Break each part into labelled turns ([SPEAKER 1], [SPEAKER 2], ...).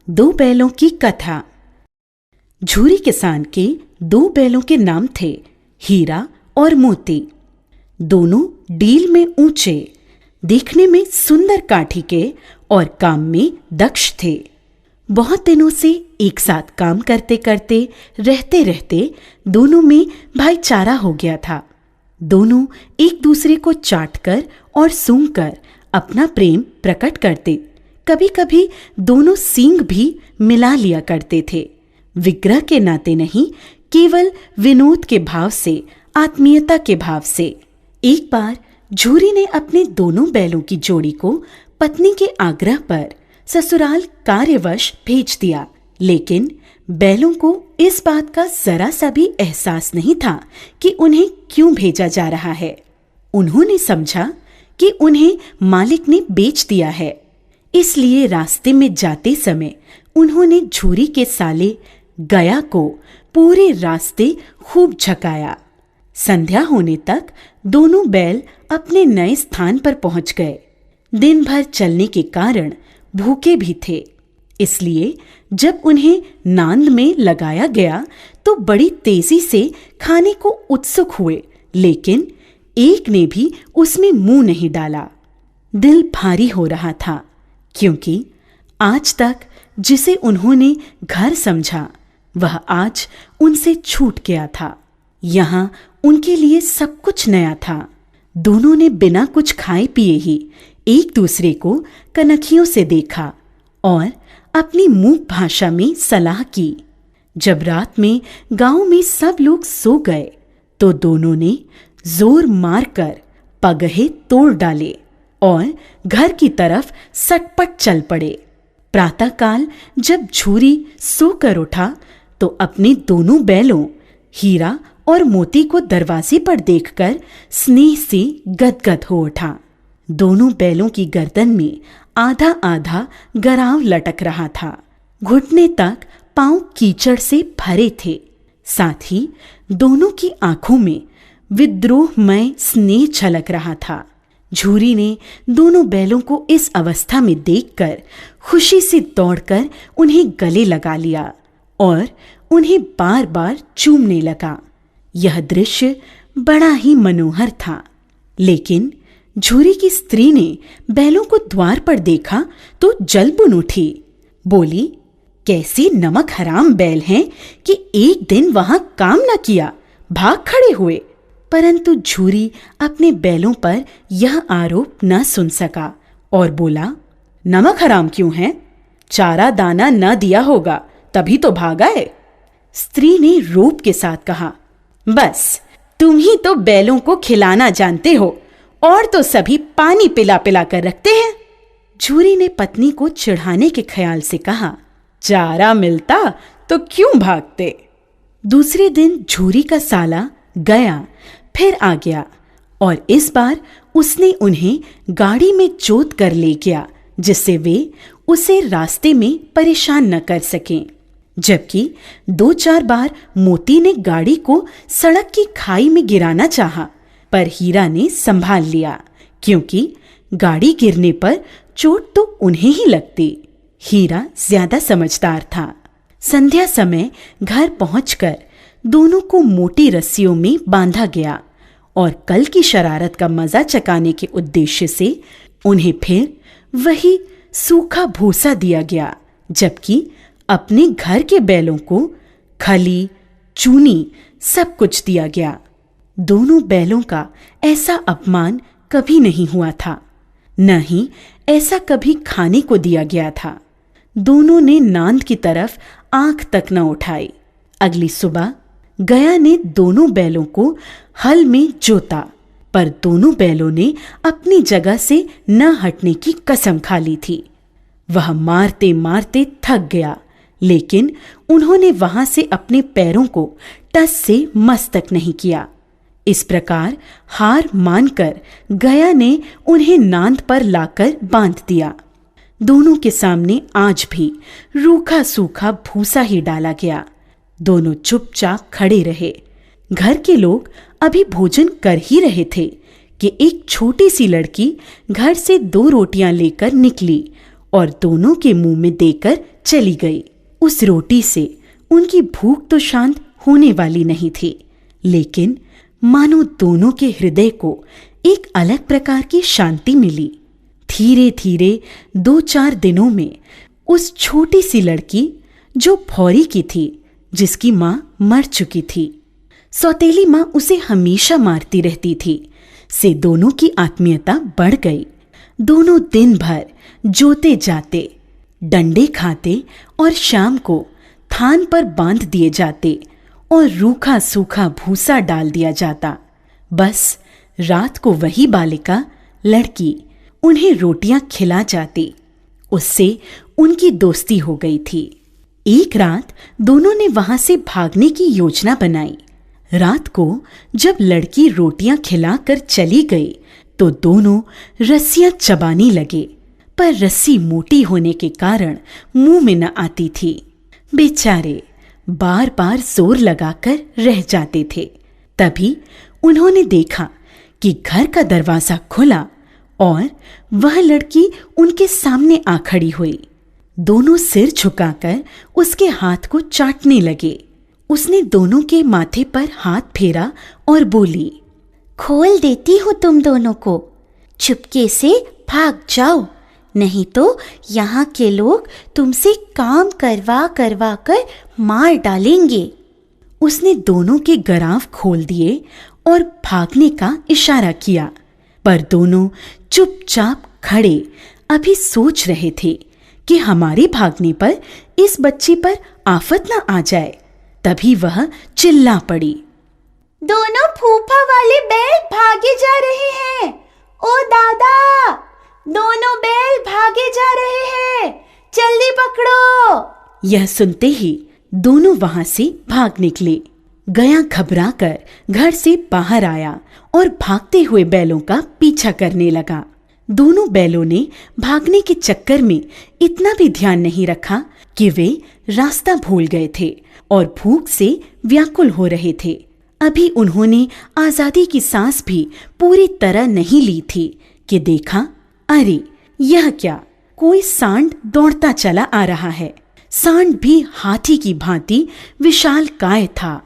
[SPEAKER 1] दो बैलों की कथा। झूरी किसान के दो बैलों के नाम थे हीरा और मोती। दोनों डील में ऊंचे, देखने में सुंदर काठी के और काम में दक्ष थे। बहुत दिनों से एक साथ काम करते करते रहते रहते दोनों में भाईचारा हो गया था। दोनों एक दूसरे को चाटकर और सूंघकर अपना प्रेम प्रकट करते। कभी कभी दोनों सींग भी मिला लिया करते थे, विग्रह के नाते नहीं, केवल विनोद के भाव से, आत्मीयता के भाव से। एक बार झूरी ने अपने दोनों बैलों की जोड़ी को पत्नी के आग्रह पर ससुराल कार्यवश भेज दिया, लेकिन बैलों को इस बात का जरा सा भी एहसास नहीं था कि उन्हें क्यों भेजा जा रहा है। उन्होंने समझा कि उन्हें मालिक ने बेच दिया है, इसलिए रास्ते में जाते समय उन्होंने झूरी के साले गया को पूरे रास्ते खूब झकाया। संध्या होने तक दोनों बैल अपने नए स्थान पर पहुंच गए। दिन भर चलने के कारण भूखे भी थे, इसलिए जब उन्हें नांद में लगाया गया तो बड़ी तेजी से खाने को उत्सुक हुए, लेकिन एक ने भी उसमें मुंह नहीं डाला। दिल भारी हो रहा था, क्योंकि आज तक जिसे उन्होंने घर समझा वह आज उनसे छूट गया था। यहाँ उनके लिए सब कुछ नया था। दोनों ने बिना कुछ खाए पिए ही एक दूसरे को कनखियों से देखा और अपनी मूक भाषा में सलाह की। जब रात में गांव में सब लोग सो गए तो दोनों ने जोर मारकर पगहे तोड़ डाले और घर की तरफ सटपट चल पड़े। प्रातःकाल जब झूरी सोकर उठा तो अपने दोनों बैलों हीरा और मोती को दरवाजे पर देखकर स्नेह से गदगद हो उठा। दोनों बैलों की गर्दन में आधा आधा गराव लटक रहा था। घुटने तक पांव कीचड़ से भरे थे। साथ ही दोनों की आंखों में विद्रोहमय स्नेह झलक रहा था। झूरी ने दोनों बैलों को इस अवस्था में देखकर खुशी से दौड़कर उन्हें गले लगा लिया और उन्हें बार बार चूमने लगा। यह दृश्य बड़ा ही मनोहर था, लेकिन झूरी की स्त्री ने बैलों को द्वार पर देखा तो जलबुन उठी। बोली, कैसे नमक हराम बैल हैं कि एक दिन वहां काम न किया, भाग खड़े हुए। परंतु झूरी अपने बैलों पर यह आरोप न सुन सका और बोला, नमक हराम क्यों है? चारा दाना न दिया होगा, तभी तो भाग आए। स्त्री ने रोब के साथ कहा, बस तुम ही तो बैलों को खिलाना जानते हो, और तो सभी पानी पिला पिला कर रखते हैं। झूरी ने पत्नी को चिढ़ाने के ख्याल से कहा, चारा मिलता तो क्यों भागते। दूसरे दिन झूरी का साला गया फिर आ गया और इस बार उसने उन्हें गाड़ी में जोत कर ले गया, जिससे वे उसे रास्ते में परेशान न कर सकें। जबकि 2-4 बार मोती ने गाड़ी को सड़क की खाई में गिराना चाहा, पर हीरा ने संभाल लिया, क्योंकि गाड़ी गिरने पर चोट तो उन्हें ही लगती। हीरा ज्यादा समझदार था। संध्या समय घर पहुंचकर दोनों को मोटी रस्सियों में बांधा गया और कल की शरारत का मजा चकाने के उद्देश्य से उन्हें फिर वही सूखा भूसा दिया गया, जबकि अपने घर के बैलों को खली, चूनी सब कुछ दिया गया। दोनों बैलों का ऐसा अपमान कभी नहीं हुआ था, न ही ऐसा कभी खाने को दिया गया था। दोनों ने नांद की तरफ आंख तक न उठाई। अगली सुबह गया ने दोनों बैलों को हल में जोता, पर दोनों बैलों ने अपनी जगह से न हटने की कसम खा ली थी। वह मारते मारते थक गया, लेकिन उन्होंने वहां से अपने पैरों को टस से मस तक नहीं किया। इस प्रकार हार मानकर गया ने उन्हें नांद पर लाकर बांध दिया। दोनों के सामने आज भी रूखा सूखा भूसा ही डाला गया। दोनों चुपचाप खड़े रहे। घर के लोग अभी भोजन कर ही रहे थे कि एक छोटी सी लड़की घर से 2 रोटियां लेकर निकली और दोनों के मुंह में देकर चली गई। उस रोटी से उनकी भूख तो शांत होने वाली नहीं थी, लेकिन मानो दोनों के हृदय को एक अलग प्रकार की शांति मिली। धीरे धीरे 2-4 दिनों में उस छोटी सी लड़की जो भौरी की थी, जिसकी माँ मर चुकी थी, सौतेली माँ उसे हमेशा मारती रहती थी, से दोनों की आत्मीयता बढ़ गई। दोनों दिन भर जोते जाते, डंडे खाते और शाम को थान पर बांध दिए जाते और रूखा सूखा भूसा डाल दिया जाता। बस रात को वही बालिका लड़की उन्हें रोटियां खिला जाती। उससे उनकी दोस्ती हो गई थी। एक रात दोनों ने वहां से भागने की योजना बनाई। रात को जब लड़की रोटियां खिलाकर चली गई तो दोनों रस्सियां चबाने लगे, पर रस्सी मोटी होने के कारण मुंह में न आती थी। बेचारे बार बार जोर लगाकर रह जाते थे। तभी उन्होंने देखा कि घर का दरवाजा खुला और वह लड़की उनके सामने आ खड़ी हुई। दोनों सिर झुकाकर उसके हाथ को चाटने लगे। उसने दोनों के माथे पर हाथ फेरा और बोली, खोल देती हूँ तुम दोनों को, चुपके से भाग जाओ, नहीं तो यहाँ के लोग तुमसे काम करवा करवा कर मार डालेंगे। उसने दोनों के गराव खोल दिए और भागने का इशारा किया, पर दोनों चुपचाप खड़े अभी सोच रहे थे कि हमारे भागने पर इस बच्ची पर आफत न आ जाए। तभी वह चिल्ला पड़ी,
[SPEAKER 2] दोनों फूफा वाले बैल भागे जा रहे हैं। ओ दादा, दोनों बैल भागे जा रहे हैं, जल्दी पकड़ो।
[SPEAKER 1] यह सुनते ही दोनों वहां से भाग निकले। गया घबराकर घर से बाहर आया और भागते हुए बैलों का पीछा करने लगा। दोनों बैलों ने भागने के चक्कर में इतना भी ध्यान नहीं रखा कि वे रास्ता भूल गए थे और भूख से व्याकुल हो रहे थे। अभी उन्होंने आजादी की सांस भी पूरी तरह नहीं ली थी कि देखा, अरे यह क्या, कोई सांड दौड़ता चला आ रहा है। सांड भी हाथी की भांति विशालकाय था।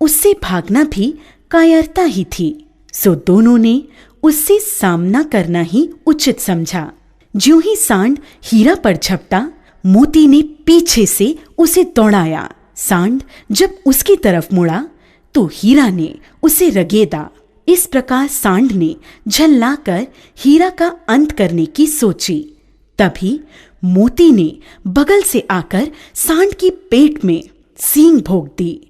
[SPEAKER 1] उससे भागना भी कायरता ही थी। सो दोनों ने उससे सामना करना ही उचित समझा। ज्यों ही सांड हीरा पर झपटा, मोती ने पीछे से उसे दौड़ाया। सांड जब उसकी तरफ मुड़ा तो हीरा ने उसे रगेदा। इस प्रकार सांड ने झल्लाकर हीरा का अंत करने की सोची। तभी मोती ने बगल से आकर सांड की पेट में सींग भोंक दी।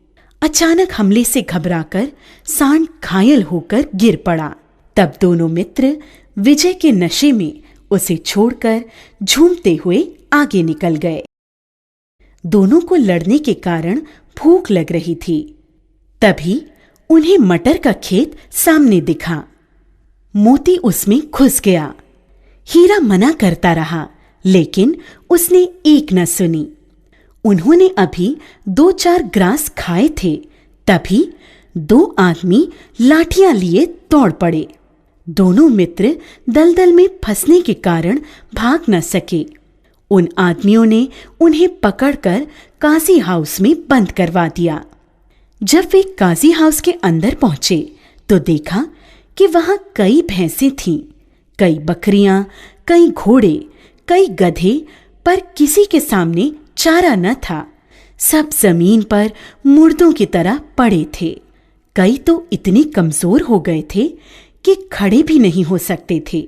[SPEAKER 1] अचानक हमले से घबराकर सांड घायल होकर गिर पड़ा। तब दोनों मित्र विजय के नशे में उसे छोड़कर झूमते हुए आगे निकल गए। दोनों को लड़ने के कारण भूख लग रही थी। तभी उन्हें मटर का खेत सामने दिखा। मोती उसमें घुस गया। हीरा मना करता रहा, लेकिन उसने एक न सुनी। उन्होंने अभी 2-4 ग्रास खाए थे। तभी 2 आदमी लाठियां लिए दौड़ पड़े। दोनों मित्र दलदल में फंसने के कारण भाग न सके। उन आदमियों ने उन्हें पकड़कर काजी हाउस में बंद करवा दिया। जब वे काजी हाउस के अंदर पहुंचे तो देखा कि वहां कई भैंसें थीं, कई बकरियां, कई घोड़े, कई गधे, पर किसी के सामने चारा न था। सब जमीन पर मुर्दों की तरह पड़े थे। कई तो इतने कमजोर हो गए थे कि खड़े भी नहीं हो सकते थे।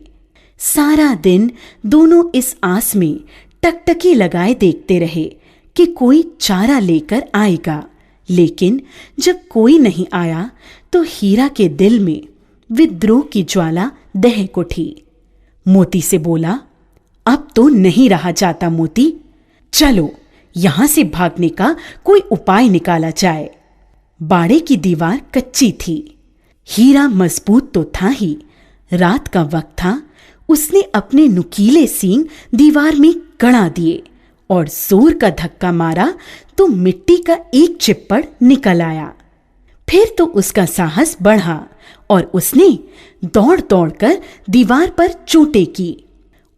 [SPEAKER 1] सारा दिन दोनों इस आस में टकटकी लगाए देखते रहे कि कोई चारा लेकर आएगा, लेकिन जब कोई नहीं आया तो हीरा के दिल में विद्रोह की ज्वाला दहक उठी। मोती से बोला, अब तो नहीं रहा जाता मोती, चलो यहां से भागने का कोई उपाय निकाला जाए। बाड़े की दीवार कच्ची थी। हीरा मजबूत तो था ही, रात का वक्त था। उसने अपने नुकीले सींग दीवार में गड़ा दिए और जोर का धक्का मारा तो मिट्टी का एक चिप्पड़ निकल आया। फिर तो उसका साहस बढ़ा और उसने दौड़ दौड़कर दीवार पर चोटें की।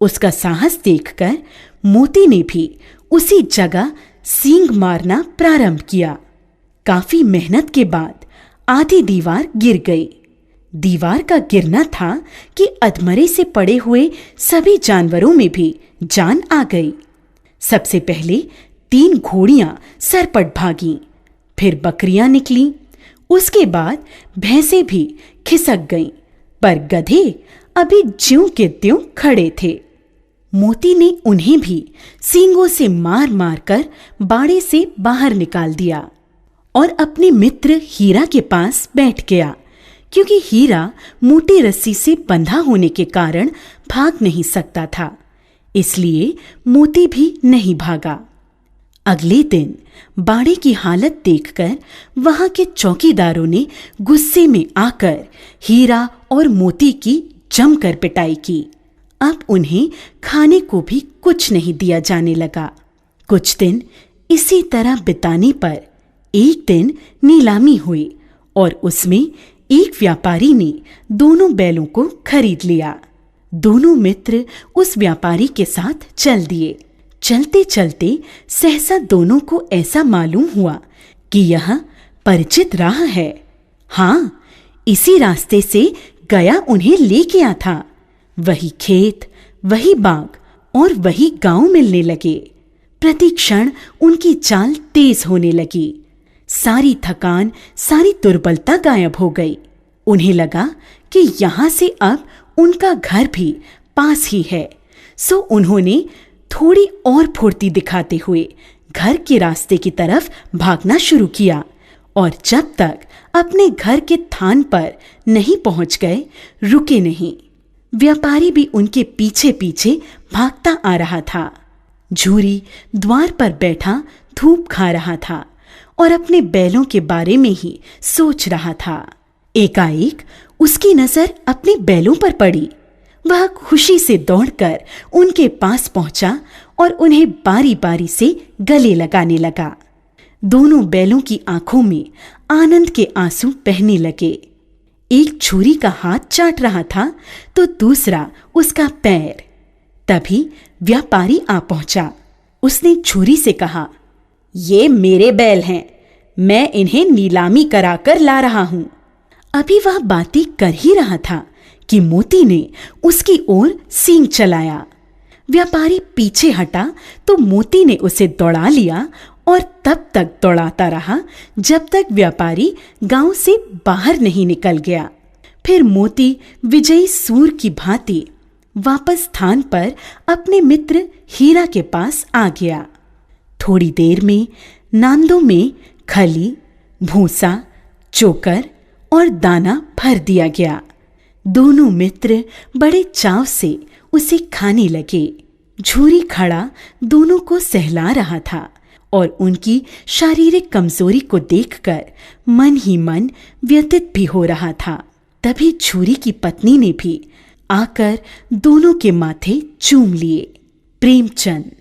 [SPEAKER 1] उसका साहस देखकर मोती ने भी उसी जगह सींग मारना प्रारंभ किया। काफी मेहनत के बाद आधी दीवार गिर गई। दीवार का गिरना था कि अधमरे से पड़े हुए सभी जानवरों में भी जान आ गई। सबसे पहले 3 घोड़ियां सरपट भागीं, फिर बकरियां निकलीं, उसके बाद भैंसें भी खिसक गईं, पर गधे अभी ज्यों के त्यों खड़े थे। मोती ने उन्हें भी सींगों से मार मार कर बाड़े से बाहर निकाल दिया और अपने मित्र हीरा के पास बैठ गया, क्योंकि हीरा मोटी रस्सी से बंधा होने के कारण भाग नहीं सकता था, इसलिए मोती भी नहीं भागा। अगले दिन बाड़े की हालत देखकर वहां के चौकीदारों ने गुस्से में आकर हीरा और मोती की जमकर पिटाई की। अब उन्हें खाने को भी कुछ नहीं दिया जाने लगा। कुछ दिन इसी तरह बिताने पर एक दिन नीलामी हुई और उसमें एक व्यापारी ने दोनों बैलों को खरीद लिया। दोनों मित्र उस व्यापारी के साथ चल दिए। चलते चलते सहसा दोनों को ऐसा मालूम हुआ कि यह परिचित राह है। हाँ, इसी रास्ते से गया उन्हें ले गया था। वही खेत, वही बाग और वही गांव मिलने लगे। प्रति क्षण उनकी चाल तेज होने लगी। सारी थकान, सारी दुर्बलता गायब हो गई। उन्हें लगा कि यहां से अब उनका घर भी पास ही है, सो उन्होंने थोड़ी और फुर्ती दिखाते हुए घर के रास्ते की तरफ भागना शुरू किया और जब तक अपने घर के थान पर नहीं पहुंच गए, रुके नहीं। व्यापारी भी उनके पीछे पीछे भागता आ रहा था। झूरी द्वार पर बैठा धूप खा रहा था और अपने बैलों के बारे में ही सोच रहा था। एकाएक उसकी नजर अपने बैलों पर पड़ी। वह खुशी से दौड़कर उनके पास पहुंचा और उन्हें बारी बारी से गले लगाने लगा। दोनों बैलों की आंखों में आनंद के आंसू बहने लगे। एक छुरी का हाथ चाट रहा था तो दूसरा उसका पैर। तभी व्यापारी आ पहुंचा। उसने छुरी से कहा, ये मेरे बैल हैं, मैं इन्हें नीलामी कराकर ला रहा हूं। अभी वह बातें कर ही रहा था कि मोती ने उसकी ओर सींग चलाया। व्यापारी पीछे हटा तो मोती ने उसे दौड़ा लिया और तब तक दौड़ाता रहा जब तक व्यापारी गांव से बाहर नहीं निकल गया। फिर मोती विजयी सूर की भांति वापस स्थान पर अपने मित्र हीरा के पास आ गया। थोड़ी देर में नांदों में खली, भूसा, चोकर और दाना भर दिया गया। दोनों मित्र बड़े चाव से उसे खाने लगे। झूरी खड़ा दोनों को सहला रहा था और उनकी शारीरिक कमजोरी को देखकर मन ही मन व्यथित भी हो रहा था। तभी झूरी की पत्नी ने भी आकर दोनों के माथे चूम लिए। प्रेमचंद।